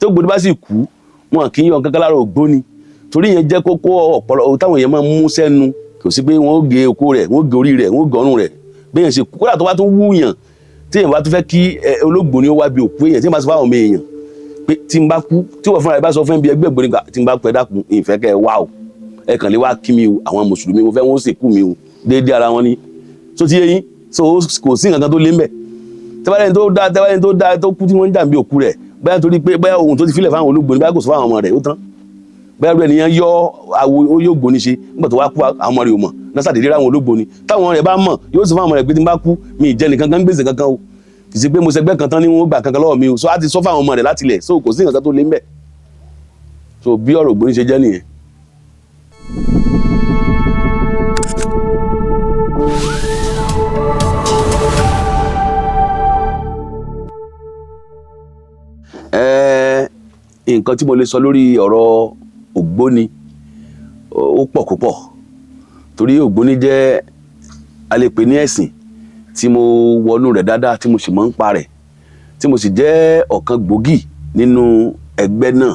tí ògbóni bá sì kú wọn kì í yọ kankan lára ògbóni torí yẹn jẹ́ kókó ọ̀pọ̀lọpọ̀ táwọn èèyàn máa ń mú sẹ́nu kò sí pé wọ́n ó gé okó rẹ̀ wọ́n ó gé orí rẹ̀ wọ́n ó gé ọrùn rẹ̀ bí yẹn ṣe kú kódà tó bá tún wú yàn tí èèyàn bá tún fẹ́ kí olóògbóni ó wá bí òkú èèyàn tí wọ́n bá sọ fáwọn ọmọ èèyàn pé tí n bá kú tí wọ́n fúnra rẹ̀ bá sọ fún bí ẹgbẹ́ ògbóni gbà tí n bá kú ẹ dákun ìfẹ́ kẹ́ ẹ wá o ẹ kàn lè wá kí mi o àwọn mùsùlùmí mo fẹ́ wọ́n sìnkú mi o déédéé ara wọn ni tó ti yé yín so kò sí nǹkan kan tó lé mbẹ̀ tẹ́wálẹ́ni tó dá tó kú tí wọ́n ń jà bí òkú rẹ̀ báyà torí pé báyà ohun tó ti filẹ̀ fáwọn olóògbóni báyà kò sọ fáwọn ọmọ rẹ̀ ó tán báyà rẹ̀ nìyẹn yọ àwo ó yóò gbóni ṣe nígbà tó wá kú àwọn ọmọ rẹ̀ ò mọ̀ násà dédé ráwọn olóògbóni táwọn rẹ̀ bá mọ̀ yóò sọ fáwọn ọmọ rẹ̀ pé tí n bá kú mi ì jẹ nìkan kan gbèsè kankan o kì í ṣe pé mo ṣẹgbẹ́ kan tán ní wọn ó gbà kankan lọ́wọ́ mi o so á ti sọ fáwọn ọmọ rẹ̀ láti lẹ̀ so kò sí nǹkan kan tó lé mbẹ̀ so bí ọ̀rọ̀ ògbóni ṣe jẹ́ nìyẹn. Nǹkan tí mo lè sọ lórí ọ̀rọ̀ ògbóni ó pọ̀ púpọ̀ torí ògbóni jẹ́ a lè pè ní ẹ̀sìn tí mo wọnú rẹ̀ dáadáa tí mo sì mọ̀ ń pa rẹ̀ tí mo sì jẹ́ ọ̀kan gbòógì nínú ẹgbẹ́ náà.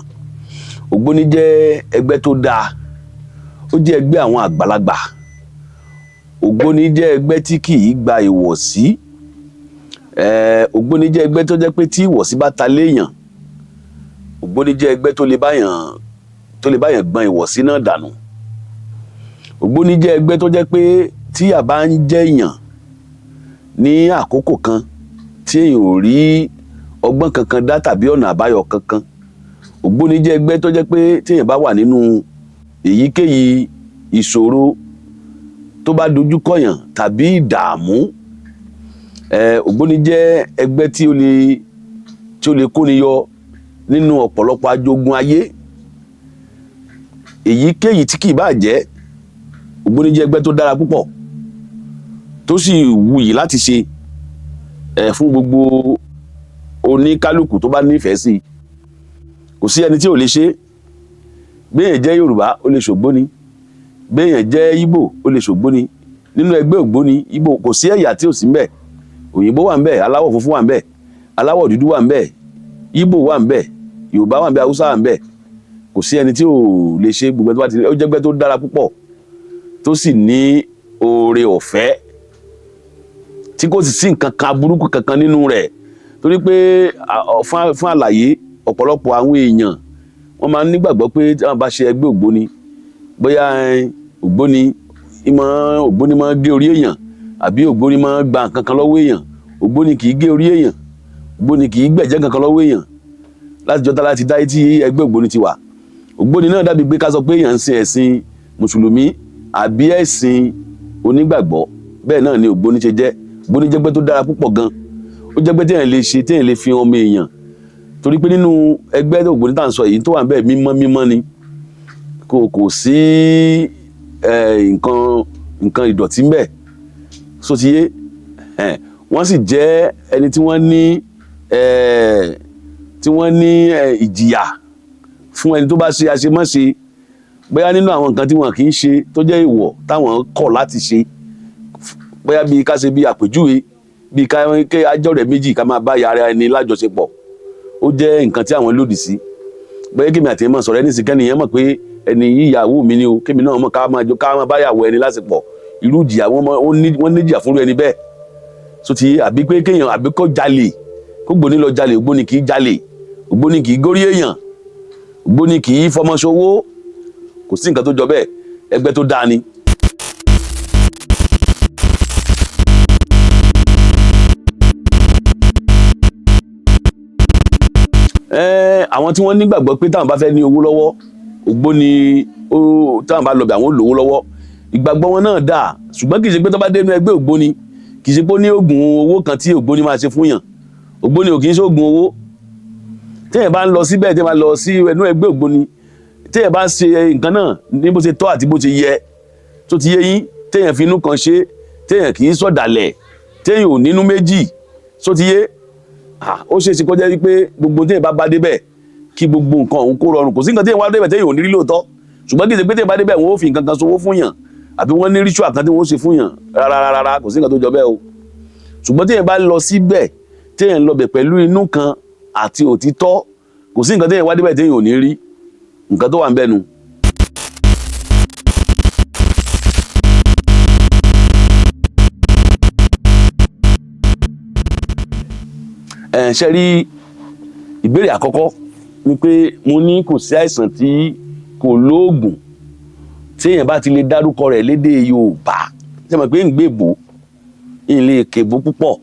Ògbóni jẹ́ ẹgbẹ́ tó dáa ó jẹ́ ẹgbẹ́ àwọn àgbàlagbà. Ògbóni jẹ́ ẹgbẹ́ tí kì í gba ìwọ̀sí. Ògbóni jẹ́ ẹgbẹ́ tó jẹ́ pé tí ìwọ̀sí bá ta léèyàn ògbóni jẹ́ ẹgbẹ́ tó lè báyàn gbọ́n ìwọ̀sí náà dànù. Ògbóni jẹ́ ẹgbẹ́ tó jẹ́ pé tí a bá ń jẹ́ èèyàn ní àkókò kan tí èèyàn ò rí ọgbọ́n kankan dá tàbí ọ̀nà àbáyọ kankan ògbóni jẹ́ ẹgbẹ́ tó jẹ́ pé tí èèyàn bá wà nínú èyíkéyìí ìṣòro tó bá dojú kọyàn tàbí ìdààmú ògbóni jẹ́ ẹgbẹ́ tí ó lè kóni yọ nínú ọ̀pọ̀lọpọ̀ ajogun ayé èyíkéyìí tí kì í bá jẹ́ ògbóni jẹ́ ẹgbẹ́ tó dára púpọ̀ tó sì wuyì láti ṣe fún gbogbo oníkálukú tó bá nífẹ̀ẹ́ sí kò sí ẹni tí ò lè ṣe béèyàn jẹ́ Yorùbá ó lè ṣògbóni béèyàn jẹ́ Ìgbò ó lè ṣògbóni nínú ẹgbẹ́ ògbóni Ìgbò kò sí ẹ̀yà tí ò sí ńbẹ̀ òyìnbó wà ńbẹ̀ aláwọ̀ funfun wà ńbẹ̀ aláwọ̀ dúdú wà ńbẹ̀ Ìgbò wà ńbẹ̀ Yorùbá wà ńbẹ̀ Haúsá wà ńbẹ̀ kò sí ẹni tí ò lè ṣe gbogbo ẹni tó bá ti ó jẹ́ ẹgbẹ́ tó dára púpọ̀ tó sì ní oore ọ̀fẹ́ tí kò sì sí nǹkan kan burúkú kankan nínú rẹ̀ torí pé fún àlàyé ọ̀pọ̀lọpọ̀ àwọn èèyàn wọ́n máa ń nígbàgbọ́ pé tí wọ́n bá ṣe ẹgbẹ́ ògbóni bóyá ògbóni máa ń gé orí èèyàn àbí ògbóni máa ń gba nǹkan kan lọ́wọ́ èèyàn ògbóni kì í gé orí èèyàn ògbóni kì í gbẹ̀jẹ̀ kankan lọ́wọ́ èèyàn láti jọ́ta láti dá tí ẹgbẹ́ ògbóni ti wà ògbóni náà dàbí pé ká sọ pé èèyàn ń sin ẹ̀sìn mùsùlùmí àbí ẹ̀sìn onígbàgbọ́ bẹ́ẹ̀ náà ni ògbóni ṣe jẹ́ ògbóni jẹ́ ẹgbẹ́ tó dára púpọ̀ gan ó jẹ́ ẹgbẹ́ téèyàn lè ṣe téèyàn lè fi ọmọ èèyàn torí pé nínú ẹgbẹ́ ògbóni tá à ń sọ yìí tó wà níbẹ̀ mímọ́ ni kò sí nǹkan ìdọ̀tí ńbẹ̀ sótìyé wọ́n sì jẹ́ ẹni tí wọ́n ní ìjìyà fún ẹni tó bá ṣe àṣemáṣe bóyá nínú àwọn nǹkan tí wọn kì í ṣe tó jẹ́ ìwọ̀ táwọn kọ̀ láti ṣe bóyá bíi ká ṣe bíi àpèjúwe bíi ká ajọ́rẹ̀ méjì ká máa bá yàrá ẹni lájọṣepọ̀ ó jẹ́ nǹkan tí àwọn lòdì sí bóyá kémi àti ẹ̀mọ́ sọ̀rọ̀ ẹni sì kẹ́ni yẹn mọ̀ pé ẹni ìyàwó mi ni o kémi náà mọ̀ ká máa bá yàwó ẹni lásìpọ̀ irú ìjìyà wọ́n ní ìjìyà fúnru ẹni bẹ́ẹ̀ sóti àbí pé kéèyàn àbí kó jalè kó gbóni lọ jalè ògbóni kì í jalè ògbóni kì í górí èèyàn ògbóni kì í fọmọ ṣòwò kò sí nǹkan tó jọ bẹ́ẹ̀ ẹgbẹ́ tó dáa ni. Àwọn tí wọ́n nígbàgbọ́ pé táwọn bá fẹ́ ní owó lọ́wọ́ ògbóni táwọn bá lọ bẹ̀ àwọn lówó lọ́wọ́ ìgbàgbọ́ wọn náà dáa ṣùgbọ́n kì í ṣe pé tó bá dénú ẹgbẹ́ ògbóni kì í ṣe pé ó ní oògùn owó kan tí ògbóni máa ṣe fún yàn ògbóni ò kì í ṣe oògùn owó téèyàn bá ń lọ síbẹ̀ téèyàn bá lọ sí ẹnu ẹgbẹ́ ògbóni téèyàn bá ṣe nǹkan náà ní bó ṣe tọ́ àti bó ṣe yẹ tó ti yé yín téèyàn fi inú kan ṣe téèyàn kì í sọ̀dàlẹ̀ téèyàn ò nínú méjì tó ti yé ó ṣe é ṣe kọjá wípé gbogbo téèyàn bá débẹ̀ kí gbogbo nǹkan òun kó rọrùn kò sí nǹkan téèyàn wá débẹ̀ téèyàn ò ní rí lóòótọ́ ṣùgbọ́n kì í ṣe pé téèyàn bá débẹ̀ wọn ó fi nǹkan kan sowó fún yàn àbí wọ́n ní ritual kan tí wọ́n ó ṣe fún yàn rárá kò sí nǹkan tó jọ bẹ́ẹ̀ o ṣùgbọ́n téèyàn bá lọ síbẹ̀ téèyàn lọ bẹ̀ pẹ̀lú inú kan àti òtítọ́ kò sí nǹkan téèyàn wá débẹ̀ téèyàn ò ní rí nǹkan tó wà ń bẹ̀ nu. Ṣe rí ìbéèrè àkọ́kọ́ ni pé mo ní kò sí àìsàn tí kò lóògùn tí èèyàn bá ti lè dárúkọ rẹ̀ lédè Yorùbá ṣe mọ̀ pé ń gbèbó ń lè kèbó púpọ̀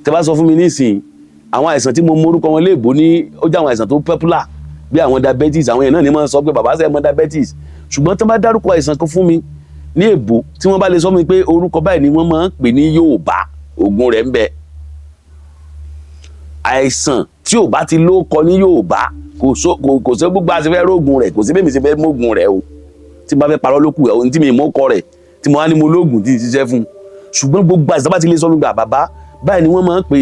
tẹ́ bá sọ fún mi nísìnyí àwọn àìsàn tí mo morúkọ wọn léèbó ní ó jẹ́ àwọn àìsàn tó popular bí àwọn diabetes àwọn èèyàn náà ní máa ń sọ pé bàbá sẹ́yìn mọ́ diabetes ṣùgbọ́n tí wọ́n bá dárúkọ àìsàn kan fún mi ní èbó tí wọ́n bá lè sọ fún mi pé orúkọ báyìí ni wọ́n máa ń pè ní Yorùbá ògùn rẹ̀ ń bẹ àìsàn tí ò bá ti lóko ní Yorùbá kò sí gbogbo àti fẹ́ rógùn rẹ̀ kò sí bẹ́ẹ̀ mi ṣe fẹ́ mógùn rẹ̀ o tí mo bá fẹ́ parọ́ lókù ẹ̀ tí mi mọ́ kọ rẹ̀ tí mo wá ní mo lóògùn tí ì ṣiṣẹ́ fún ṣùgbọ́n gbogbo àìsàn bá ti lè sọ mi gbà bàbá báyìí ni wọ́n máa ń pè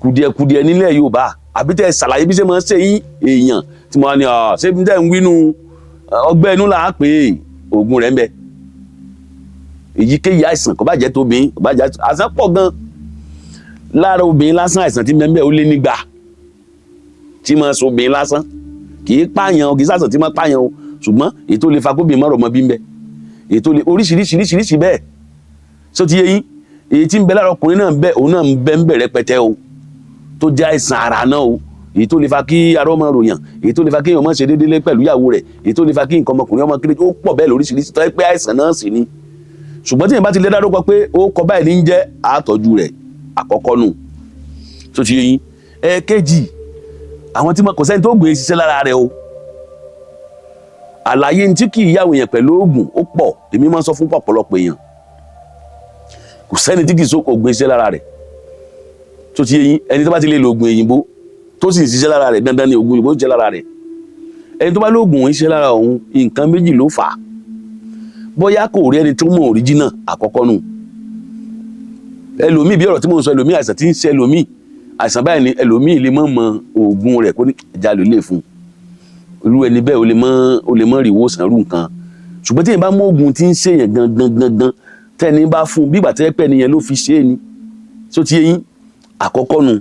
kùdìẹ̀kùdìẹ̀ nílẹ̀ Yorùbá àbí tẹ́ ṣàlàyé bí ṣe máa ń ṣe yín èèyàn tí mo wá ní ṣé bí tẹ́ ń wínú ọgbẹ́ inú là á pè é ògùn rẹ̀ ń bẹ èyíkéyìí àìsàn kò bá jẹ́ tóbi kò bá jẹ́ àìsàn pọ̀ gan lára obìnrin lásán àìsàn tí mẹ́mbẹ́ ó lé nígbà tí máa so obìnrin lásán kì í pààyàn kì í sàìsàn tí máa pààyàn o ṣùgbọ́n ètò lè fa kóbìnrin mọ́rọ̀ mọ́ bí ń bẹ ètò lè oríṣiríṣi bẹ́ẹ̀ só ti yé yín èyí tí ń bẹ lára ọkùnrin náà ń bẹ òun náà ń bẹ rẹpẹtẹ o tó jẹ́ àìsàn ara náà o èyí tó lè fa kí ara ọmọ ròyàn èyí tó lè fa kí èèyàn má ṣe déédéé pẹ̀lú ìyàwó rẹ̀ èyí tó lè fa kí nǹkan ọmọkùnrin ọmọ kiri ó pọ̀ bẹ́ẹ̀ lóríṣiríṣi tó yẹ pé àìsàn náà sì ni ṣùgbọ́n tí èèyàn bá ti lè dárúkọ pé ó kọ báyìí ní ń jẹ́ àtọ́jú rẹ̀ àkọ́kọ́ nù tó ti yé yín ẹ̀ẹ̀kejì àwọn tí kò sẹ́ni tó gbé ṣiṣẹ́ lára rẹ̀ o àlàyé tí kì í yàwó èèyàn pẹ̀lú oògùn ó pọ̀ èmi máa ń sọ fún ọ̀pọ̀lọpọ̀ èèyàn kò sẹ́ni tí kì í so oògùn iṣẹ́ lára rẹ̀ tó ti yé yín ẹni tó bá ti lè lo oògùn òyìnbó tó sì ń ṣiṣẹ́ lára rẹ̀ dandan ni oògùn òyìnbó ń ṣiṣẹ́ lára rẹ̀ ẹni tó bá lóògùn iṣẹ́ lára òun nǹkan méjì ló fà á bóyá kò rí ẹni tó mọ̀ òríjínà àkọ́kọ́ nù ẹlòmíì bí ọ̀rọ̀ tí mò ń sọ ẹlòmíì àìsàn tí ń ṣe ẹlòmíì àìsàn báyìí ni ẹlòmíì lè mọ̀ oògùn rẹ̀ kó ní ẹja ló lè fún irú ẹni bẹ́ẹ̀ ó lè mọ̀ rí ìwòsàn rú nǹkan ṣùgbọ́n tí èèyàn bá mú oògùn tí ń ṣe yẹn gangan tẹ́ni bá fún bí ìgbà tẹ́ pẹ́ nìyẹn ló fi ṣe é ni tó ti yé yín àkọ́kọ́ nu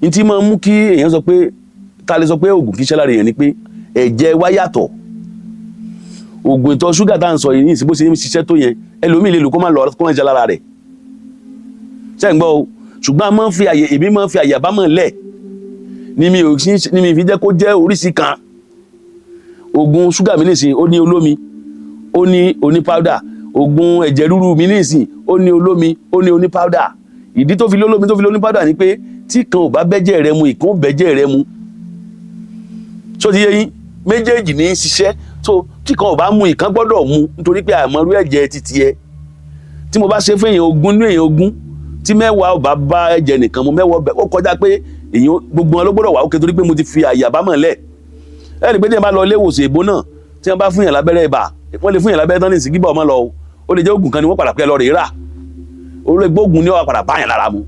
ní tí máa ń mú kí èèyàn sọ pé ta lè sọ pé oògùn kì í ṣe lára èèyàn ni pé ẹ̀jẹ̀ wa yàtọ̀ oògùn ìtọ̀ ṣúgà tá à ń sọ yìí ní ìsìn bó ṣe ń ṣiṣẹ́ tó yẹn ẹlòmíì lè lò kó má lọ kó má jẹ lára rẹ̀ ṣé ń gbọ́ o ṣùgbọ́n èmi máa ń fi àyè àbámọ̀ lẹ̀ ni mi fi jẹ́ kó jẹ́ oríṣi kan oògùn ṣúgà mi nìsín ó ní olómi ó ní oní powder oògùn ẹ̀jẹ̀ ríru mi nìsín ó ní olómi ó ní oní powder ìdí tó fi lólómi tó fi lóní powder ni pé tí kan ò bá bẹ́jẹ̀ rẹ mu ìkan ò bẹ́jẹ̀ rẹ mu tó ti yé yín méjèèjì ní í ṣiṣẹ́ tó tí kan ò bá mu ìkan gbọ́dọ̀ mu nítorí pé àmọ́rú ẹ̀jẹ̀ titi ẹ tí mo bá ṣe fún èèyàn ogún ní èèyàn ogún tí mẹ́wàá ò bá bá ẹ̀jẹ̀ nìkan mu mẹ́wàá ọbẹ̀ ó kọjá pé èèyàn gbogbo wọn ló gbọ́dọ̀ wà ó kétorí pé mo ti fi àyè àbámọ̀ lẹ̀ ẹni pé tí wọ́n bá lọ ilé ìwòsàn èbó náà tí wọ́n bá fún yàn lábẹ́rẹ́ ibà wọ́n lè fún yàn lábẹ́rẹ́ tán ní ìsìnkú ọmọ lọ ó lè jẹ́ oògùn kan ni wọ́n padà pẹ́ lọ rè rà ó lè gbóògùn ní ọ̀wà padà bá yàn lára mu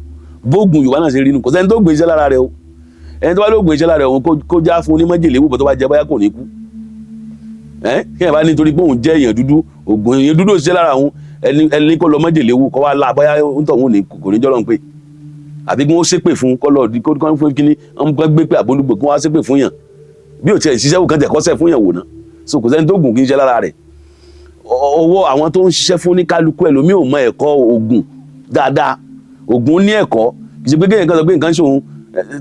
bóògùn Yorùbá náà ṣe rí nu kò sẹ́ni tó gbé iṣẹ́ lára rẹ̀ o ẹni tó bá ló gbé iṣẹ́ lára rẹ̀ òun kó já fún onímọ̀jèlé wò tó bá jẹ báyà kò ní kú kí ẹ̀ bá nítorí pé òun jẹ́ èèyàn dúdú ògùn èèyàn dúdú òṣìṣẹ́ lára òun ẹni kó lọ mọ̀jèlé wò kó wá la báyà ń tọ̀ òun kò ní jọ́rọ̀ ń pè àbí kí wọ́n ṣépè fún kọ́lọ̀ kó fún kíní wọ́n gbé pé àbólúgbò kí wọ́n ṣépè fún yàn bí ò tiẹ̀ ṣiṣẹ́ wò kàn tẹ̀ kọ́sẹ̀ fún yàn wò ná so kò sẹ́ni tó gùn kí n ṣe lára rẹ̀ owó àwọn tó ń ṣiṣẹ́ fún ní kálukú ẹlòmíì ò mọ ẹ̀kọ́ ògùn dáadáa ògùn ní ẹ̀kọ́ kì í ṣe pé kéèyàn kan sọ pé nǹkan ṣe òun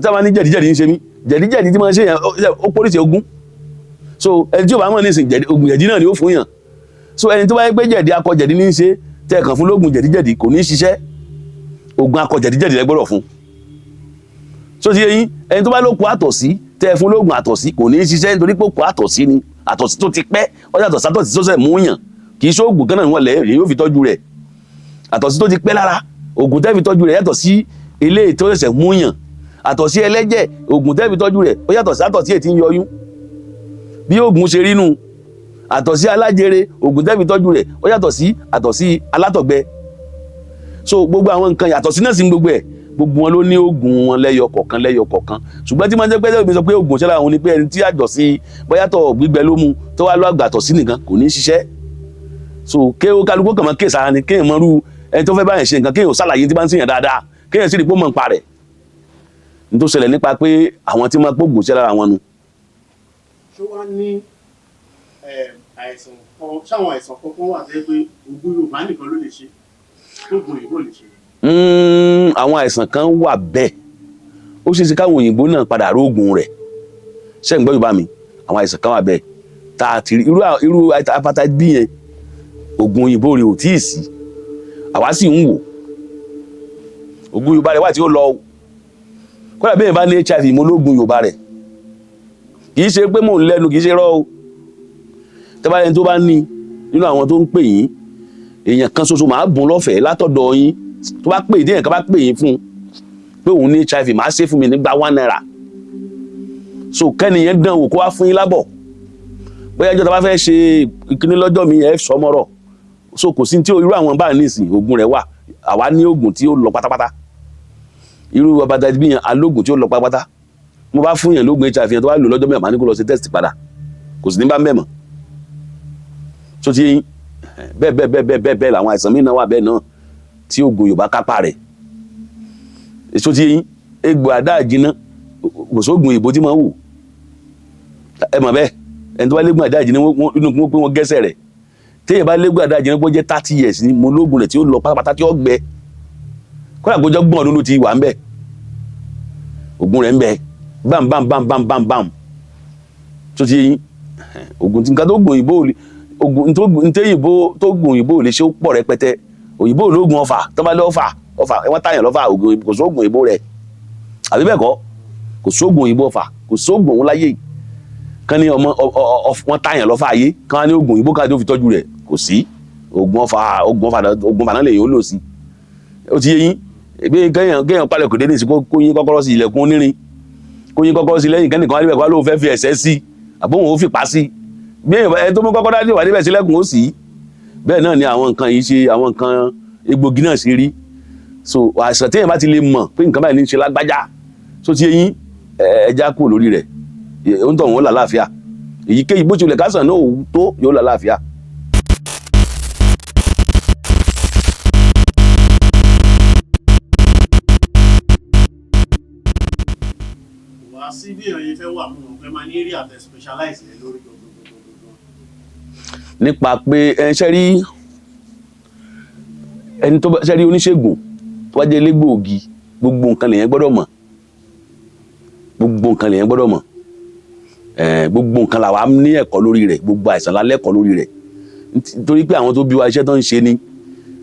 táwọn ní jẹ̀díjẹ̀dí ń ṣe mí jẹ̀díjẹ̀dí tí máa ń ṣe yàn ó pólíṣì ogún so ẹni tí ò bá mọ̀ nísìn ògùn jẹ̀dí náà ni ó fún yàn so ẹni tó bá yẹ pé jẹ̀dí akọ jẹ̀dí ní í ṣe tẹ̀ kàn fún lóògùn jẹ̀díjẹ̀dí kò ní í ṣiṣẹ́ ògùn akọ jẹ̀díjẹ̀dí lẹ gbọ́dọ̀ fún so ti yé yín ẹni tó bá ló kó àtọ̀sí tẹ̀ fún lóògùn àtọ̀sí kò ní í ṣiṣẹ́ nítorí pé kó àtọ̀sí ni àtọ̀sí tó ti pẹ́ ọjà àtọ̀sí tó ṣẹ̀ mú yàn kì í ṣe oògùn kan náà wọn lẹ̀ èyí yóò fi tọ́jú rẹ̀ àtọ̀sí tó ti pẹ́ lára oògùn tẹ́ fi tọ́jú rẹ̀ yàtọ̀ sí eléyìí tó ṣẹ̀ṣẹ̀ mú yàn àtọ̀sí ẹlẹ́jẹ̀ oògùn tẹ́ fi tọ́jú rẹ̀ ó yàtọ̀ sí àtọ̀sí èyí tí ń yọyún bí oògùn ṣe rí nù àtọ̀sí alájẹrẹ oògùn tẹ́ fi tọ́jú rẹ̀ ó yàtọ̀ sí àtọ̀sí alátọ̀gbẹ so gbogbo àwọn nǹkan yàtọ̀sí náà sí gbogbo ẹ̀ gbogbo wọn ló ní oògùn wọn lẹ́yọ kọ̀ọ̀kan ṣùgbọ́n tí máa ń jẹ́ pé ẹgbẹ́ sọ pé oògùn ṣẹlẹ̀ àwọn ni pé ẹni tí àjọsí bóyátọ̀ gbígbẹ ló mu tó wá lọ àgbàtọ̀sí nìkan kò ní ṣiṣẹ́ so kéwò kálukú kàn máa kéèsà ni kéèyàn mọ́rú ẹni tó fẹ́ báyìí ṣe nǹkan kéèyàn ṣàlàyé tí bá ń ṣèyàn dáadáa kéèyàn sì rí pé ó mọ̀ ń pa rẹ̀ ní tó ṣẹlẹ̀ nípa pé àwọn tí máa gbóògùn ṣẹ́ lára wọn nu ṣó wá ní àìsàn kan ṣáwọn àìsàn kankan wà tẹ́ pé ògùn Yorùbá nìkan ló lè ṣe tó ògùn òyìnbó lè ṣe. Àwọn àìsàn kan wà bẹ́ẹ̀ ó ṣeé ṣe káwọn òyìnbó náà padà rógùn rẹ̀ ṣé ń gbọ́ Yorùbá mi àwọn àìsàn kan wà bẹ́ẹ̀ tá a ti rí irú hepatitis B yẹn ògùn òyìnbó rẹ̀ ò tíì sí àwa sì ń wò ògùn Yorùbá rẹ̀ wà tí ó lọ kódà bẹ́ẹ̀ bá ní HIV mo lóògùn Yorùbá rẹ̀ kì í ṣe pé mò ń lẹ́nu kì í ṣe rọ́ o tẹ́bá ẹni tó bá ní nínú àwọn tó ń pè yín èèyàn kan ṣoṣo máa bùn lọ́fẹ̀ẹ́ látọ̀dọ̀ yín tó bá pè déyàn kan bá pè yín fún pé òun ní HIV máa ṣe fún mi nígbà £1 so kẹ́niyẹn dán wò kó wá fún yín lábọ̀ bóyá ẹjọ́ tá bá fẹ́ ṣe ìkíní lọ́jọ́ mi ẹ̀ sọmọ́rọ̀ so kò sí tí irú àwọn bá nísìn oògùn rẹ̀ wà àwa ní oògùn tí ó lọ pátápátá irú hepatitis B yẹn alóògùn tí ó lọ pátápátá mo bá fún yẹn lóògùn HIV yẹn tó bá lò lọ́jọ́ mẹ́wàá máa ní kó lọ ṣe test padà kò sì ní bá mẹ́mọ̀ so ti yín bẹ́ẹ̀ làwọn àìsàn mí náà wà bẹ́ẹ̀ náà tí oògùn Yorùbá kápá rẹ̀ so ti yín egbò àdáàjìná kò sóògùn òyìnbó tí máa wò ẹ mọ̀ bẹ́ẹ̀ ẹni tó bá légbò àdáàjìná inú pé wọ́n gẹ́sẹ̀ rẹ̀ téèyàn bá légbò àdáàjìná pé ó jẹ́ 30 years ni mo lóògùn rẹ̀ tí ó lọ pátápátá tí ó gbẹ kódà kó jọ gbọ́n ọdún ló ti wà ń bẹ̀ oògùn rẹ̀ ń bẹ bam so ti yín oògùn tí nǹkan tó gbòòyìn bó oògùn tó gbòòyìn bó lè ṣe ó pọ̀ rẹpẹtẹ òyìnbó ológun ọfà tó bá lé ọfà wọ́n tàyàn lọ́fà oògùn kò sóògùn òyìnbó rẹ̀ àbí bẹ́ẹ̀ kọ́ kò sóògùn òyìnbó ọfà kò sóògùn òun láyé kán ní wọ́n tàyàn lọ́fà ayé kán ní oògùn òyìnbó káàdé ó fi tọ́jú rẹ̀ kò sí oògùn ọfà náà lè yóò lò sí ó ti yé yín ebi kéèyàn palẹ̀ kò dédé sí kó yín kọ́kọ́rọ́ sí ilẹ̀kùn onírin kó yín kọ́kọ́rọ́ sí lẹ́yìn kẹ́nìkan wá níbẹ̀ ló fẹ́ fi ẹ̀sẹ̀ sí àbóhùn ó fi pa sí bí èèyàn tó mú kọ́kọ́rọ́ dé wà níbẹ̀ sílẹ̀kùn ó sì bẹ́ẹ̀ náà ni àwọn nǹkan yìí ṣe àwọn nǹkan egbògi náà ṣe rí so àìsàn téèyàn bá ti lè mọ̀ pé nǹkan báyìí ní ṣe lágbájá so ti eyín ẹja kúrò lórí rẹ̀ ó ń tọ̀ wọ́n lálàáfíà èyíkéyìí bó tilẹ̀ kásán náà tó yóò lálàáfíà. sí bí èèyàn fẹ́ wà mú ọ̀fẹ́ máa ní rí àtẹ specialize rẹ lórí gbogbo. nípa pé ṣe rí ẹni tó ṣe rí oníṣègùn tó bá jẹ́ elégbòogi gbogbo nǹkan lèyẹn gbọ́dọ̀ mọ̀ gbogbo nǹkan làwa ní ẹ̀kọ́ lórí rẹ̀ gbogbo àìsàn la lẹ́kọ̀ọ́ lórí rẹ̀ nítorí pé àwọn tó bí wa iṣẹ́ tó ń ṣe ni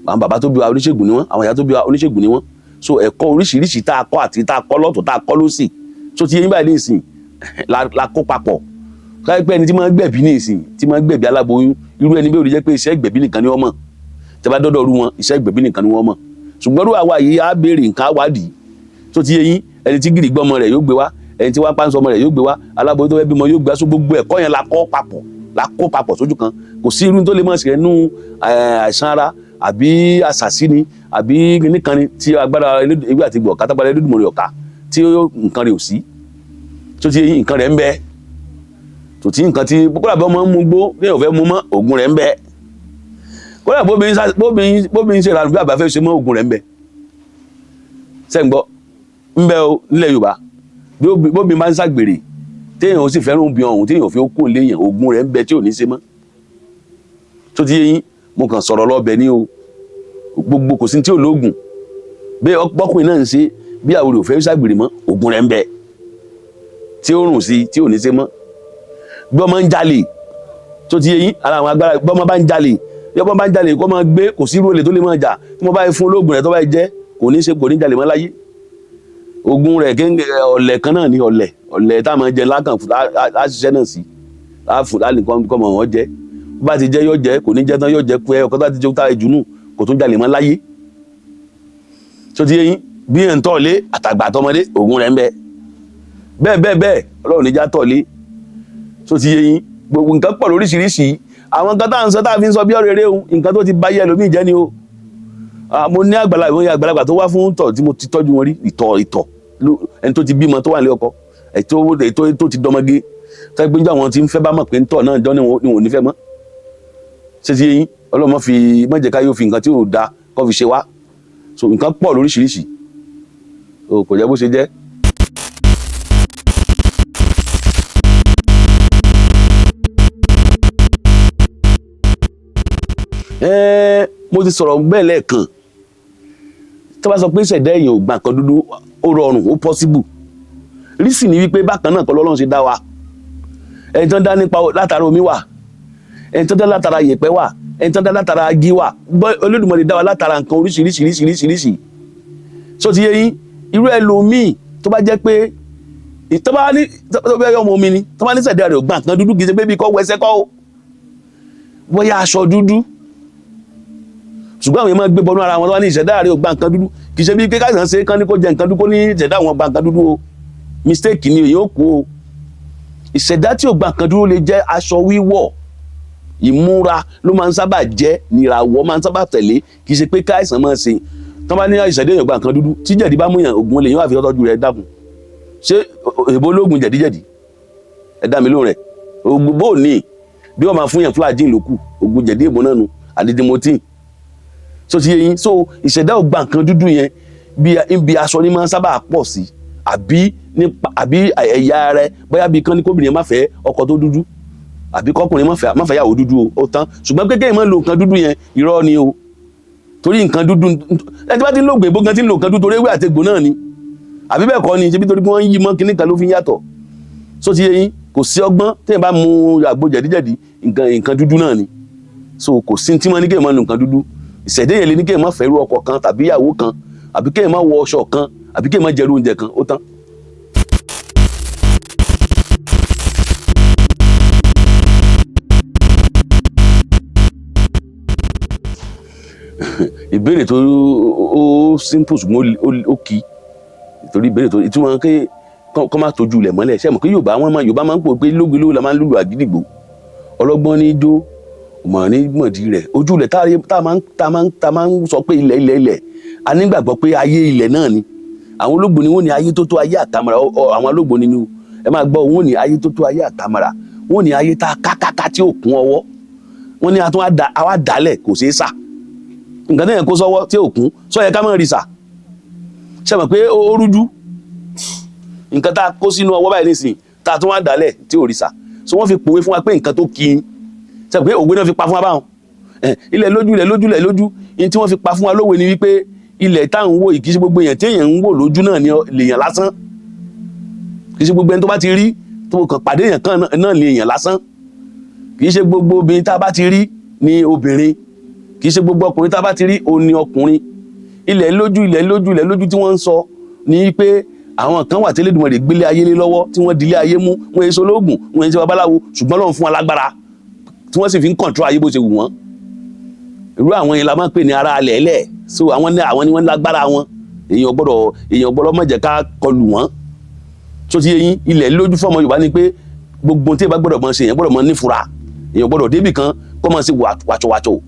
àwọn bàbá tó bí wa oníṣègùn ni wọ́n àwọn ìyá tó bí wa oníṣègùn ni wọ́n so ẹ̀kọ́ oríṣiríṣi tá a kọ́ àti tá a kọ́ lọ́tọ̀ tá a kọ́ lósì so ti yẹn báyìí ní ìsìn la kó papọ̀ káyọ̀ pé ẹni tí máa ń gbẹ̀bí ní ìsìn tí máa ń gbẹ̀bí aláboyún irú ẹni bẹ́ẹ̀ ò lè jẹ́ pé iṣẹ́ ìgbẹ̀bí nìkan ni wọ́n mọ̀ tẹ́ bá dọ́dọ̀ rú wọn iṣẹ́ ìgbẹ̀bí nìkan ni wọ́n mọ̀ ṣùgbọ́n rú àwa yìí á béèrè nǹkan àwádìí so ti yẹn ẹni tí gìrì gbọ́mọ rẹ̀ yóò gbé wá ẹni tí wọ́n pàǹsọ ọmọ rẹ̀ yóò gbé wá aláboyún tó fẹ́ bímọ yóò gbé wá so gbogbo ẹ̀kọ́ yẹn la kó papọ̀ sójú kan kò sí irú tó lè mọ̀ sí ẹnu àìsàn ara àbí àṣàsí ni àbí nìkan ni tí agbára ewé àti gbọ̀ kátàgbára Elédùmarè ọ̀ka tí nǹkan rẹ̀ ò sí tó ti yẹn nǹkan rẹ̀ ń bẹ tó ti nǹkan tí kódà bí ọmọ ń mú gbó kéèyàn fẹ́ mú mọ́ òògùn rẹ̀ ń bẹ kódà bóbìnrin ṣe ìlànà bí àbá fẹ́ ṣe mọ́ òògùn rẹ̀ ń bẹ sẹ́ǹgbọ́ ń bẹ o nílẹ̀ Yorùbá bóbìnrin bá ń ṣàgbèrè téèyàn ó sì fẹ́ràn obìnrin ọ̀hún téèyàn fi ó kó léèyàn òògùn rẹ̀ ń bẹ tí ò ní ṣe mọ́ tó ti yẹn mo kàn sọ̀rọ̀ lọ́bẹ̀ ní o gbogbo kò sí tí ò lóògùn bí ọkùnrin náà ń ṣe bí àwòrán ò fẹ́ ṣàgbèrè mọ́ òògùn rẹ̀ ń bẹ tí ó rùn sí tí ò ní ṣe mọ́ bí ọmọ ń jalè tó ti yẹyìn ara àwọn agbára bí ọmọ bá ń jalè kó máa gbé kò sí irú olè tó lè máa jà tí mo bá fún olóògùn rẹ̀ tó bá jẹ́ kò ní jalè mọ́ láyé ogun rẹ̀ kéńgé ọ̀lẹ̀ kan náà ní ọ̀lẹ̀ tá a máa jẹ lákàn fún láṣiṣẹ́ náà sí láàfún láàlìkan kọ́ mọ̀ wọ́n jẹ́ bá ti jẹ́ yóò jẹ́ kò ní jẹ́ tán yóò jẹ́ pé ọkọ̀ tó ti jẹ́ tá ìjùnú kò tún jalè mọ́ láyé tó ti yẹyìn bí ẹ̀ ń tọ̀lé àtàgbà àtọmọdé ogun rẹ̀ ń bẹ bẹ́ẹ̀ Ọlọ́run níjà tọ̀lé tó ti yẹyìn gbogbo nǹkan pọ̀ lóríṣiríṣi àwọn nǹkan tá à ń sọ tá a fi ń sọ bí ọ̀rẹ́ rẹ̀ nǹkan tó ti bá yẹ lómi ìjẹ́ ni o mo ní àgbàlagbà tó wá fún tọ̀ tí mo ti tọ́jú wọn rí ìtọ̀ ẹni tó ti bímọ tó wà ní ọkọ ètò tó ti dọmọge tó gbé àwọn tí ń fẹ́ bá mọ̀ pé ń tọ̀ náà jọ ni wọn ò ní fẹ́ mọ́ ṣé ti yẹyìn Ọlọ́run fi mọ̀jẹ̀ká yóò fi nǹkan tí ò da kó fi ṣe wá so nǹkan pọ̀ lóríṣiríṣi kò jẹ́ bó ṣe jẹ́. mo ti sọ̀rọ̀ bẹ́ẹ̀ lẹ́ẹ̀kan tó bá sọ pé ìṣẹ̀dá èèyàn ò gbà nǹkan dúdú ó rọrùn ó possible rísì ní wípé bákan náà kọ́ lọ́lọ́run ṣe dá wa ẹni tó ń dá nípa látara omi wà ẹni tó ń dá látara yẹ̀pẹ̀ wà ẹni tó ń dá látara agi wà Olódùmarè dá wa látara nǹkan oríṣiríṣiríṣiríṣiríṣi so ti yé yín irú ẹlòmíì tó bá jẹ́ pé tó bá ní tó bá yọ ọmọ omi ni tó bá ní ìṣẹ̀dá rẹ̀ ò gbà nǹkan dúdú kì í ṣe pé bí kò wẹsẹ̀ kọ́ o bóyá aṣọ dúdú ṣùgbọ́n àwọn èèyàn máa gbé bọnú ara wọn tó wá ní ìṣẹ̀dá rẹ̀ ò gba nǹkan dúdú kì í ṣe bí pé káìsàn ṣe kán ní kó jẹ nǹkan dúdú kó ní ìṣẹ̀dá àwọn gba nǹkan dúdú o mistake ni èyí ó kú o ìṣẹ̀dá tí ò gba nǹkan dúdú lè jẹ́ aṣọ wíwọ̀ ìmúra ló máa ń sábà jẹ́ nìràwọ̀ máa ń sábà tẹ̀lé kì í ṣe pé káìsàn máa ṣe tó bá ní ìṣẹ̀dá èèyàn gba nǹkan dúdú tí jẹ̀dí bá mú yàn ògùn lè yín wà fi tọ́jú rẹ̀ dákun ṣé èbó ológun jẹ̀díjẹ̀dí ẹ dá mi lóhùn rẹ̀ ògùn bó ní bí wọ́n máa fún yàn fúlàjìn lókù ògùn jẹ̀dí èbó náà nu àdídìmọ́tì so ti yé yín so ìṣẹ̀dá ò gba nǹkan dúdú yẹn bí aṣọ ni máa ń sábà pọ̀ sí àbí ẹ̀yà rẹ bóyá bí kán ní kóbìnrin má fẹ́ ọkọ tó dúdú àbí kọkùnrin má fẹ́ yàwó dúdú ó tán ṣùgbọ́n kékeré máa ń lo nǹkan dúdú yẹn irọ́ ni o torí nǹkan dúdú ẹni tí wọ́n ti ń lo gbèbó gan ti ń lo nǹkan dúdú torí ewé àtegbò náà ni àbí bẹ́ẹ̀ kọ́ ni ṣebí torí pé wọ́n ń yí mọ́ kíní kan ló fi ń yàtọ̀ so ti yé yín kò sí ọgbọ́n téèyàn bá mu àgbo jẹ̀díjẹ̀dí nǹkan dúdú náà ni so kò sí tí wọ́n ní kéèyàn máa lo nǹkan dúdú ìṣẹ̀dá yẹn lè ní kéèyàn má fẹ́rù ọkọ kan tàbí ìyàwó kan àbí kéèyàn má wọ aṣọ kan àbí kéèyàn má jẹrú oúnjẹ kan ó tán. ìbéèrè tó ó simple ṣùgbọ́n ó kì í torí ìbéèrè tó ìtumọ̀ ké kọ́ máa tójú ilẹ̀ mọ́lẹ̀ ṣé mọ̀ pé Yorùbá máa ń pò pé lógbélógbó la máa ń lùlù àgídìgbò ọlọ́gbọ́n ní jó mọ̀ ní mọ̀dí rẹ̀ ojú ilẹ̀ tá a máa ń sọ pé ilẹ̀ a nígbàgbọ́ pé ayé ilẹ̀ náà ni àwọn olóògbò ni wọ́n ní ayé tó tó ayé àtàmàrà àwọn olóògbò nínú ẹ máa gbọ́ wọ́n ní ayé tó tó ayé àtàmàrà wọ́n ní ayé tá a kákáká tí ò kún ọwọ́ wọ́n ní àwa dálẹ̀ kò ṣeé sà nǹkan tó yẹ kó sọ́wọ́ tí ò kún sọ yẹ ká mọ̀ rí sà ṣe mọ̀ pé ó rújú nǹkan tá a kó sínú ọwọ́ báyìí nísìnyí tá a tún wá dálẹ̀ tí ò rí sà so wọ́n fi pòwe fún wa pé nǹkan tó kí ṣe pé òwe náà fi pa fún wa báwọn ilẹ̀ lójú ní tí wọ́n fi pa fún wa lówe ni wípé ilẹ̀ tá à ń wò yìí kì í ṣe gbogbo èèyàn tí èèyàn ń wò lójú náà ni lèèyàn lásán kì í ṣe gbogbo ẹni tó bá ti rí tó kàn pàdé èèyàn kan náà lèèyàn lásán kì í ṣe gbogbo obìnrin tá a bá ti rí ni obìnrin kì í ṣe gbogbo ọkùnrin tá a bá ti rí òun ni ọkùnrin ilẹ̀ lójú tí wọ́n ń sọ ni pé àwọn kan wà tí Elédùmarè gbélé ayé lé lọ́wọ́ tí wọ́n dilé ayé mú wọ́n èso lóògùn wọ́n èso babaláwo ṣùgbọ́n Ọlọ́run fún wọn lágbára tí wọ́n sì fi ń kọ̀ntró ayé bó ṣe wù wọ́n irú àwọn yẹn la máa ń pè ní ara alẹ̀ ẹlẹ̀ so àwọn ni wọ́n lágbára wọn èèyàn gbọ́dọ̀ má jẹ́ ká kọlù wọ́n tó ti yé yín ilẹ̀ lójú fún ọmọ Yorùbá ni pé gbogbo tí ẹ bá gbọ́dọ̀ mọ ṣe èèyàn gbọ́dọ̀ mọ nífura èèyàn gbọ́dọ̀ débì kan kọ́ mọ sí wàchọ̀wàchọ̀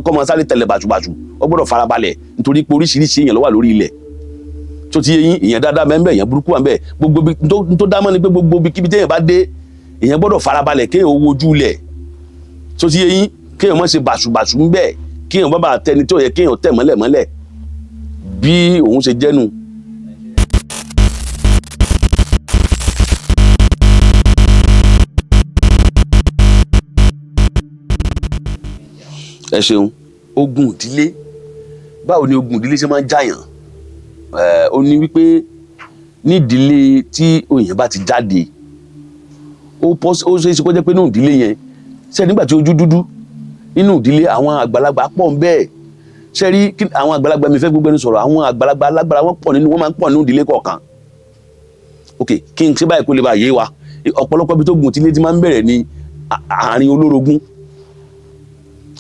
kọ́ mọ sáré tẹ̀lẹ̀ bàṣubàṣu ó gbọ́dọ̀ farabalẹ̀ nítorí pé oríṣiríṣi èèyàn ló wà lórí ilẹ̀ tó ti yé yín èèyàn dáadáa mẹ́ńbẹ̀ èèyàn burúkú wà ń bẹ̀ gbogbo tó dámọ́ ni pé gbogbo kíbi téèyàn bá dé èèyàn gbọ́dọ̀ farabalẹ̀ kéèyàn wojú ilẹ̀ tó ti yé yín kéèyàn má ṣe bàṣubàṣu ń bẹ̀ kéèyàn bábà tẹni tó yẹ kéèyàn tẹ̀ mọ́lẹ̀ bí òun ṣe jẹ́nu. ẹ ṣeun ogun ìdílé báwo ni ogun ìdílé ṣe máa ń jàyàn ó ní wípé ní ìdílé tí òyìnbó bá ti jáde ó ṣe é ṣe kó jẹ́ pé nínú ìdílé yẹn ṣe nígbà tí ojú dúdú nínú ìdílé àwọn àgbàlagbà pọ̀ ń bẹ́ẹ̀ ṣe rí àwọn àgbàlagbà mi fẹ́ gbogbo ẹni sọ̀rọ̀ àwọn àgbàlagbà alágbára wọ́n máa ń pọ̀ nínú ìdílé kọ̀ọ̀kan ok kí n ṣe báyìí kó lè bá yé wa ọ̀pọ̀lọpọ̀ ibi tó gùn tí ilé ti máa ń bẹ̀rẹ̀ ní àárín olórogún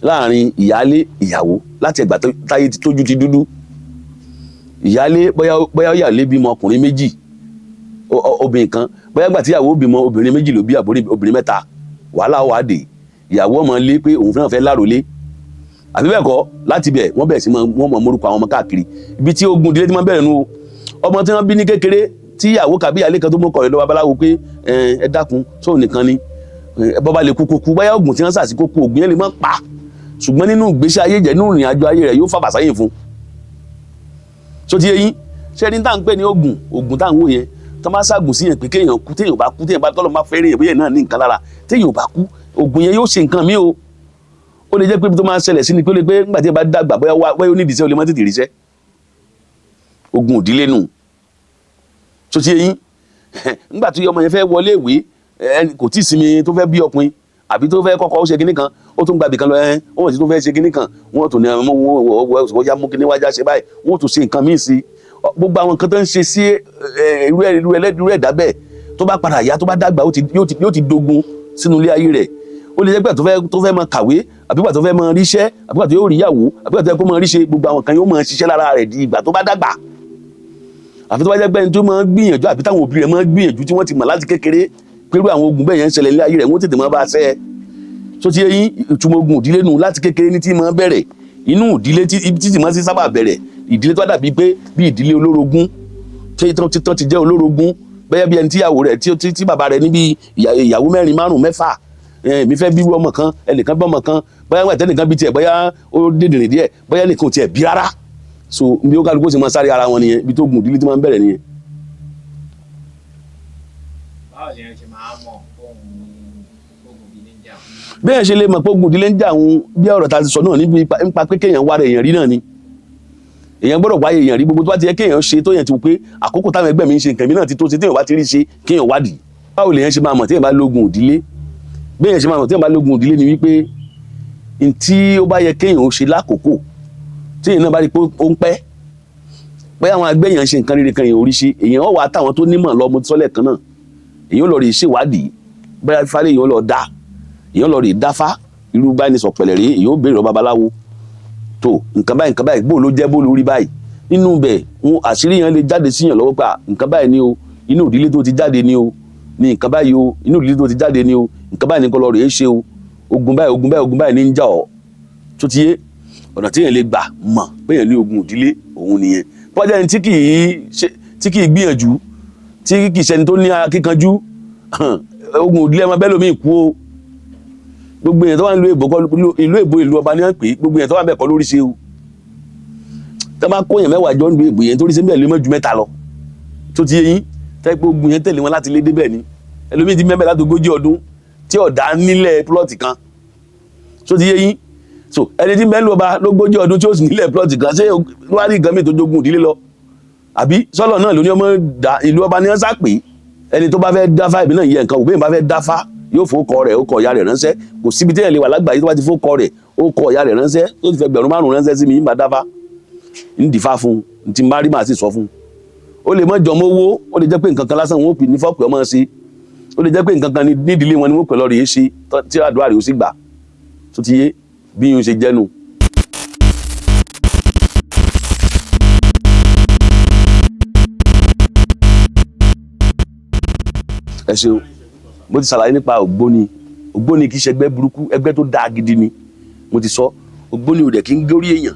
láàrin ìyálé ìyàwó láti ẹ̀gbà táyé tójú ti dúdú ìyálé bóyá ìyálé bímọ ọkùnrin méjì obìnrin kan bóyá gbà tí ìyàwó bímọ obìnrin méjì ló bí obìnrin mẹ́ta wàhálà wà dé ìyàwó ọmọ lé pé òun fẹ́ràn fẹ́ lárólé àbí bẹ́ẹ̀ kọ́ láti bẹ̀ wọ́n bẹ̀rẹ̀ sí wọ́n mọ̀ mórúkọ àwọn ọmọ káàkiri ibi tí ogun ìdílé ti máa ń bẹ̀rẹ̀ nu ọmọ tí wọ́n bí ní kékeré tí ìyàwó kàbí ìyálé kan tó mú kọ̀rẹ́ lọ́wọ́ babaláwo pé ẹ dákun sóò nìkan ni bọ́ba lè kú báyà oògùn tí wọ́n sàsí kókó oògùn yẹn lè má pa ṣùgbọ́n nínú ìgbésí ayé jẹ́ nínú ìrìn àjò ayé rẹ̀ yóò fàbà sáyè fún so ti yé yín ṣé ní tá à ń pè ní oògùn tá à ń wò yẹn tó máa ṣàgùn sí yẹn pé kéèyàn kú téèyàn bá kú téèyàn bá tọ́lọ́ máa fẹ́rẹ̀ yẹn bóyá náà ní nǹkan lára téèyàn bá kú oògùn yẹn yóò ṣe nǹkan mí o ó lè jẹ́ pé tó máa ṣẹlẹ̀ sí ni pé ó lè pé nígbà tí ẹ bá dàgbà bóyá ó ní ìdíṣẹ́ ó lè má tètè ríṣẹ́ ogun ìdílé nù tó ti yẹn nígbà tí ọmọ yẹn fẹ́ wọlé ìwé kò tí ì sinmi tó fẹ́ bí ọkùnrin àbí tó fẹ́ kọ́kọ́ ó ṣe kinní kan ó tún gbàbí kan lọ wọ́n ti tó fẹ́ ṣe kinní kan wọ́n tún ní wọ́n yá mú kinní wájá ṣe báyìí wọ́n tún ṣe nǹkan míì sí gbogbo àwọn nǹkan tó ń ṣe sí irú ẹ̀dá bẹ́ẹ̀ tó bá padà yá tó bá dàgbà yóò ti dogun sínú ilé ayé rẹ̀ ó lè jẹ́ pé tó fẹ́ máa kàwé àbígbà tó fẹ́ máa ríṣẹ́ àbígbà tó yóò rí ìyàwó àbígbà tó yẹ kó máa ríṣe gbogbo àwọn kan yóò máa ṣiṣẹ́ lára rẹ̀ di ìgbà tó bá dàgbà àfi tó bá jẹ́ pé ẹni tó máa gbìyànjú àbí táwọn òbí rẹ̀ máa gbìyànjú tí wọ́n ti mọ̀ láti kékeré pẹ̀lú àwọn ogun bẹ́ẹ̀ yẹn ń ṣẹlẹ̀ ní ayé rẹ̀ wọ́n tètè máa bá a ṣẹ́ tó ti yẹn ìtumọ̀ ogun ìdílé nù láti kékeré ní tí máa bẹ̀rẹ̀ inú ìdílé tí máa ti sábà bẹ̀rẹ̀ ìdílé tó dàbí pé bí ìdílé olórogún tán ti jẹ́ olórogún bẹ́ẹ̀ bí ẹni tíyàwó rẹ̀ tí bàbá rẹ̀ níbi ìyàwó 4 5 6 mi fẹ́ bí ọmọ kan ẹnìkan bí ọmọ kan bóyá wà tẹ́nìkan bí tiẹ̀ bóyá ó dèdèrè díẹ̀ bóyá nìkan tiẹ̀ bí rárá so bí ó kálukú sì máa sáré ara wọn nìyẹn bí tó gùn ìdílé tí máa ń bẹ̀rẹ̀ nìyẹn. báwo ni ẹ ṣe máa mọ̀ ogun ìdílé ń jà wọn. bẹ́ẹ̀ ṣe lè mọ̀ pé ogun ìdílé ń jà wọn bí ọ̀rọ̀ ta ti sọ náà nípa pé kéèyàn wá rẹ̀ èèyàn rí náà ni èèyàn gbọ́dọ̀ wáyé èèyàn rí gbogbo tó bá ti yẹ kéèyàn ṣe tó yẹn ti wò pé àkókò táwọn ẹgbẹ́ mi ń ṣe nǹkan mi náà ti tó ṣe téèyàn bá ti rí ṣe kéèyàn wádìí báwo lèèyàn ṣe máa mọ̀ téèyàn bá lógun ìdílé béèyàn ṣe máa mọ̀ téèyàn bá lógun ìdílé ni wípé tí ó bá yẹ kéèyàn ó ṣe lákòókò téèyàn náà bá rí pé ó ń pẹ́ bóyá àwọn agbẹ́yàn ṣe nǹkan rere kan èèyàn orí ṣe èèyàn ó wà táwọn tó nímọ̀ lọ mo ti sọ́lẹ̀ kan náà èèyàn lọ rí ṣèwádìí bóyá fífárẹ́ èèyàn lọ dá èèyàn lọ rí dáfá irú báyìí ní sọ̀pẹ̀lẹ̀ rí èèyàn ó béèrè lọ babaláwo tó nǹkan báyìí bó ló jẹ́ bó lórí báyìí nínú bẹ̀ àṣírí yẹn lè jáde síyàn lọ́wọ́ pa nǹkan báyìí ni o inú ìdílé tó ti jáde ni o ní nǹkan báyìí o inú ìdílé tó ti jáde ni o nǹkan báyìí ní kọ́ lọ rèé ṣe o ogun báyìí ní ń jà ọ́ tó ti yé ọ̀nà tí yẹn lè gbà mọ̀ pé yẹn ní ogun ìdílé òun nìyẹn pọ́jà ẹni tí kì í gbìyànjú tí kì í ṣẹni tó ní akíkanjú ogun ìdílé ọmọ bẹ́ẹ̀ lómi ìkú o gbogbo yẹn tó wà nílùú èbó ìlú ọba ní wọ́n pè é gbogbo yẹn tó wà bẹ́ẹ̀ kọ́ lórí ṣe o tó bá kó yẹn 10 jọ nílùú èbó yẹn torí ṣe ń bẹ̀ lé mọ́ ju 3 lọ tó ti yé yín tẹ́ pé ogun yẹn tẹ̀lé wọn láti lé débẹ̀ ni ẹlòmíì ti mẹ́bẹ̀ láti 40 ọdún tí ọ̀dà nílẹ̀ plọ́ọ̀tì kan tó ti yé yín so ẹni tí mẹ́lú ọba ló 40 ọdún tí ó sì nílẹ̀ plọ́ọ̀tì kan ṣé wọ́n á rí nǹkan mi tó jogun ìdílé lọ àbí sọ́lọ̀ náà ló ní ọmọ ìlú ọba ní wọ́n sá pé ẹni tó bá fẹ́ dáfá ìbí náà yẹ nǹkan òbí bá fẹ́ dáfá yóò fowókọ rẹ̀ ó kọ ìyá rẹ̀ ránṣẹ́ kò síbi tí ẹ̀ lè wà lágbàáyé tó bá ti fowókọ rẹ̀ ó kọ ìyá rẹ̀ ránṣẹ́ tó ti fẹ́ 5,000 ránṣẹ́ sí mi ń bá dáfá ń dìfá fún un ti má rí màá sì sọ fún un ó lè mọ́ jọmọ́ owó ó lè jẹ́ pé nǹkan kan lásán wọn ò pè ní fọ́ọ̀pù ọmọ sí ó lè jẹ́ pé nǹkan kan nídìílé wọn ni wọ́n pè lọ́ọ́ rèé ṣe tí àdúrà rẹ̀ ó sì gbà tó ti yé bí yóò ṣe jẹ́nu. ẹ ṣeun mo ti ṣàlàyé nípa ògbóni kì í ṣe ẹgbẹ́ burúkú ẹgbẹ́ tó dáa gidi ni mo ti sọ ògbóni ò dẹ̀ kí ń górí èèyàn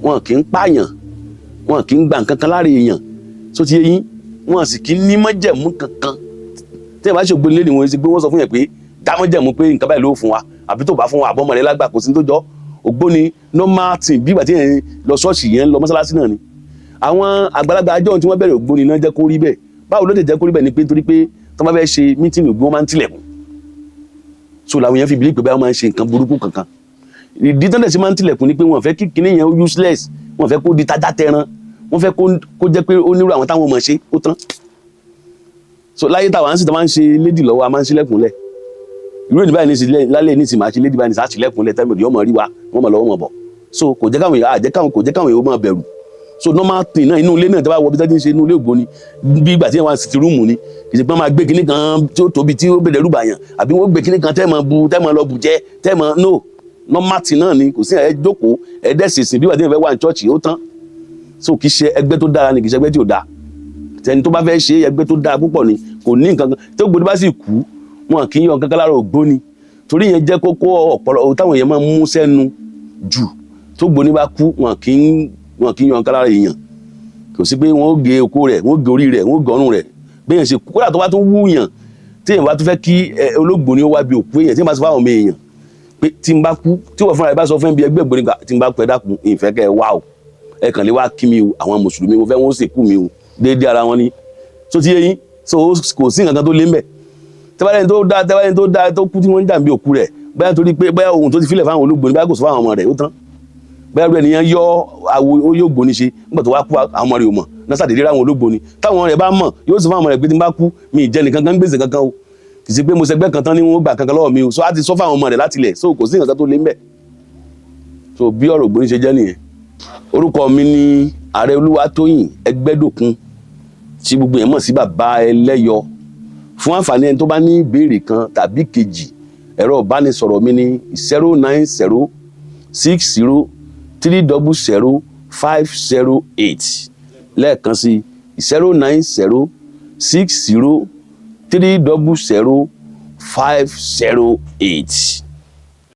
wọn kì í pààyàn wọn kì í gba nǹkan kan lára èèyàn tó ti yé yín wọn sì kì í ní májẹ̀mú kankan tí ẹ bá ṣe ògbóni lédi wọn ṣe pé wọ́n sọ fún yẹn pé dá májẹ̀mú pé nǹkan báyìí ló fún wa àbí tó bá fún wa àbọ̀mọ̀ rẹ lágbà kò sí tó jọ ògbóni normal thing bí ìgbà tí yẹn lọ ṣọ́ọ̀ṣì yẹn lọ mọ́sálásí náà ni àwọn àgbàlagbà àjọ tí wọ́n bẹ̀rẹ̀ ògbóni náà jẹ́ kó rí bẹ́ẹ̀ báwo ló lè jẹ́ kó rí bẹ́ẹ̀ ni pé torí pé tó bá fẹ́ ṣe mítìnì ògbó wọn máa ń tilẹ̀kùn so làwọn yẹn fi bìlí pé báyọ̀ máa ń ṣe nǹkan burúkú kankan ìdí tó ń dẹ̀ sí máa ń tilẹ̀kùn ni pé wọ́n fẹ́ kí kinní yẹn useless wọ́n fẹ́ kó di tajá tẹran wọ́n fẹ́ kó jẹ́ pé ó nírú àwọn táwọn mọ̀ ṣe ó tán so láyé táwọn sì tó máa ń ṣe lédì lọ́wọ́ a máa ń ṣílẹ̀kùnlẹ̀ irú ìdí báyìí ní ìsìlẹ̀ lálẹ́ ní ìsìnmọ̀ àti lédì báyìí ní sàṣìlẹ̀kùnlẹ̀ tẹ́lẹ̀ òdì ọmọ rí wa wọ́n mọ̀ lọ́wọ́ mọ̀ bọ̀ so kò jẹ́ káwọn èèyàn máa bẹ̀rù so normal thing náà inú ilé náà tẹ́ bá wọ bí tẹ́tí ń ṣe inú ilé ògbóni bí ìgbà tí wọ́n ti rúùmù ni kì í ṣe pé wọ́n máa gbé kinní kan tí ó tóbi tí ó bẹ̀rẹ̀ rúbà yàn àbí wọ́n gbé kinní kan tẹ́ máa lọ bù jẹ́ no normal thing náà ni kò sí ẹ̀ jókòó ẹ̀ dẹ́sìsìn bí ìgbà tí wọ́n fẹ́ wà ní chọ́ọ̀chì ó tán so kì í ṣe ẹgbẹ́ tó dára ni kì í ṣe ẹgbẹ́ tí ò dáa tẹni tó bá fẹ́ ṣe ẹgbẹ́ tó dáa púpọ̀ ni kò ní nǹkan kan tó gbóni bá sì kú wọn kì í yan kankan lára ògbóni torí yẹn jẹ́ kókó ọ̀pọ̀lọpọ̀ táwọn èèyàn máa ń mú sẹ́nu jù tó gbóni bá kú wọn kì í yan kankan lára èèyàn kò sí pé wọn ó gé okó rẹ̀ wọn ó gé orí rẹ̀ wọn ó gé ọrùn rẹ̀ bẹ́ẹ̀ ṣe kódà tó bá tún wú yàn tí èèyàn bá tún fẹ́ kí olóògbóni ó wá bí òkú èèyàn tí wọ́n bá sọ fáwọn ọmọ èèyàn pé tí n bá kú tí wọ́n fúnra rẹ̀ bá sọ fún bí ẹgbẹ́ ògbóni tí n bá kú ẹ dákun ìfẹ́ kẹ́ ẹ wá o ẹ kàn lè wá kí mi o àwọn mùsùlùmí mo fẹ́ wọ́n sì kú mi o déédéé ara wọn ni tó ti yé yín so kò sí nǹkan kan tó lé mbẹ̀ tẹ́wálẹ́ni tó dá tó kú tí wọ́n ń jà bí òkú rẹ̀ bóyá torí pé bóyá ohun tó ti filẹ̀ fáwọn olóògbóni bóyá kò sọ fáwọn ọmọ rẹ̀ ó tán bóyá rẹ̀ nìyẹn yọ àwo ó yóò gbóni ṣe nígbà tó wá kú àwọn ọmọ rẹ̀ ò mọ̀ náà sàdédé ráwọn olóògbóni táwọn rẹ̀ bá mọ̀ yóò sọ fáwọn ọmọ rẹ̀ pé tí n bá kú mi ì jẹ nìkan kan gbèsè kankan o kì í ṣe pé mo ṣẹgbẹ́ kan tán ní wọn gbà kankan lọ́wọ́ mi o so á ti sọ fáwọn ọmọ rẹ̀ láti ilẹ̀ so kò sí nǹkan tó lé ń bẹ̀ so bí ọ̀rọ̀ ògbóni ṣe jẹ́ nìyẹn orúkọ mi ni Ààrẹ Olúwatóyìn Ẹgbẹ́dòkun tí gbogbo yẹn mọ̀ sí bàbá ẹlẹ́yọ fún àǹfààní ẹni tó bá ní ìbéèrè kan tàbí kejì ẹ̀rọ ìbánisọ̀rọ̀ mi ní 09060300508 lẹ́ẹ̀kan sí 09060300508.